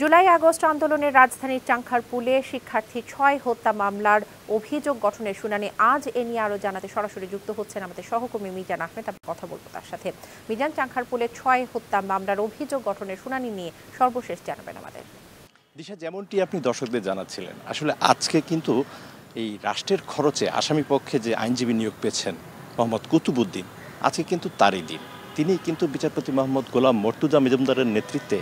July August আন্দোলনের রাজধানীর চাংখারপুলে শিক্ষার্থী ৬ হত্যা মামলার অভিযোগ গঠনের শুনানি আজ। এ নিয়ে আরো জানাতে সরাসরি যুক্ত হচ্ছেন আমাদের সহকর্মী মিজান আহমেদ। আমরা কথা বলবো তার সাথে। মিজান, চাংখারপুলে ৬ হত্যা মামলার অভিযোগ গঠনের শুনানি নিয়ে সর্বশেষ জানাবেন আমাদের। দিশা, যেমনটি আপনি দর্শকদের জানাচ্ছিলেন, আসলে আজকে কিন্তু এই রাষ্ট্রের খরচে আসামি পক্ষে যে আইনজীবী নিয়োগ পেয়েছেন মোহাম্মদ কুতুবুদ্দিন, আজকে কিন্তু তারই দিন। তিনি কিন্তু বিচারপতি মোহাম্মদ গোলাম মর্তুজা মজুমদারের নেতৃত্বে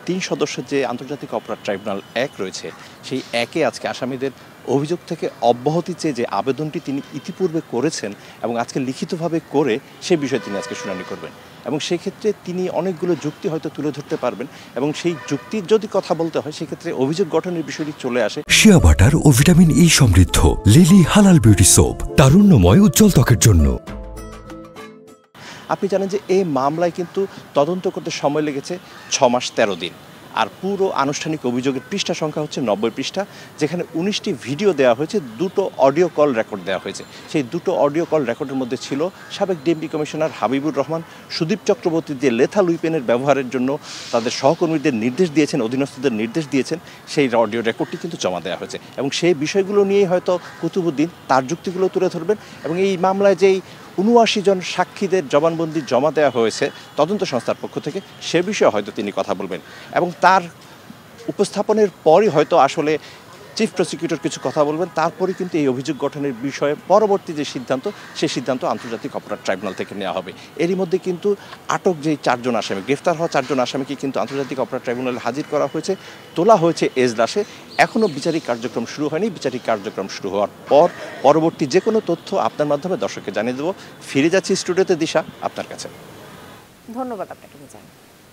৩ সদস্যের যে আন্তর্জাতিক অপরাধ ট্রাইব্যুনাল ১ রয়েছে, সেই একে আজকে আসামিদের অভিযোগ থেকে অব্যাহতি চেয়ে যে আবেদনটি তিনি ইতিপূর্বে করেছেন এবং আজকে লিখিতভাবে করে সে বিষয়ে তিনি আজকে শুনানি করবেন। এবং সেক্ষেত্রে তিনি অনেকগুলো যুক্তি হয়তো তুলে ধরতে পারবেন এবং সেই যুক্তির যদি কথা বলতে হয় সেক্ষেত্রে অভিযোগ গঠনের বিষয়টি চলে আসে। শিয়া বাটার ও ভিটামিন ই সমৃদ্ধ লিলি হালাল বিউটি সোপ, তারুণ্যময় উজ্জ্বল ত্বকের জন্য। আপনি জানেন যে এই মামলায় কিন্তু তদন্ত করতে সময় লেগেছে ৬ মাস ১৩ দিন। আর পুরো আনুষ্ঠানিক অভিযোগের পৃষ্ঠা সংখ্যা হচ্ছে ৯০ পৃষ্ঠা, যেখানে ১৯টি ভিডিও দেওয়া হয়েছে, 2টো অডিও কল রেকর্ড দেওয়া হয়েছে। সেই 2টো অডিও কল রেকর্ডের মধ্যে ছিল সাবেক ডিএমপি কমিশনার হাবিবুর রহমান সুদীপ চক্রবর্তী যে লেথাল উইপেনের ব্যবহারের জন্য তাদের সহকর্মীদের নির্দেশ দিয়েছেন, অধীনস্থদের নির্দেশ দিয়েছেন, সেই অডিও রেকর্ডটি কিন্তু জমা দেওয়া হয়েছে। এবং সেই বিষয়গুলো নিয়েই হয়তো কুতুবুদ্দিন তার যুক্তিগুলো তুলে ধরবেন। এবং এই মামলায় যেই ৭৯ জন সাক্ষীদের জবানবন্দি জমা দেওয়া হয়েছে তদন্ত সংস্থার পক্ষ থেকে, সে বিষয়ে হয়তো তিনি কথা বলবেন। এবং তার উপস্থাপনের পরই হয়তো আসলে চিফ প্রসিকিউটর কিছু কথা বলবেন। তারপরে কিন্তু এই অভিযোগ গঠনের বিষয়ে পরবর্তী যে সিদ্ধান্ত, সেই সিদ্ধান্ত আন্তর্জাতিক অপরাধ ট্রাইব্যুনাল থেকে নেওয়া হবে। এরই মধ্যে কিন্তু আটক যেই ৪ জন আসামি, গ্রেফতার হওয়া ৪ জন আসামিকে কিন্তু আন্তর্জাতিক অপরাধ ট্রাইব্যুনালে হাজির করা হয়েছে, তোলা হয়েছে এজলাসে। এখনও বিচারিক কার্যক্রম শুরু হয়নি। বিচারিক কার্যক্রম শুরু হওয়ার পর পরবর্তী যে কোনো তথ্য আপনার মাধ্যমে দর্শককে জানিয়ে দেবো। ফিরে যাচ্ছি স্টুডিওতে দিশা আপনার কাছে। ধন্যবাদ আপনাকে মিজান।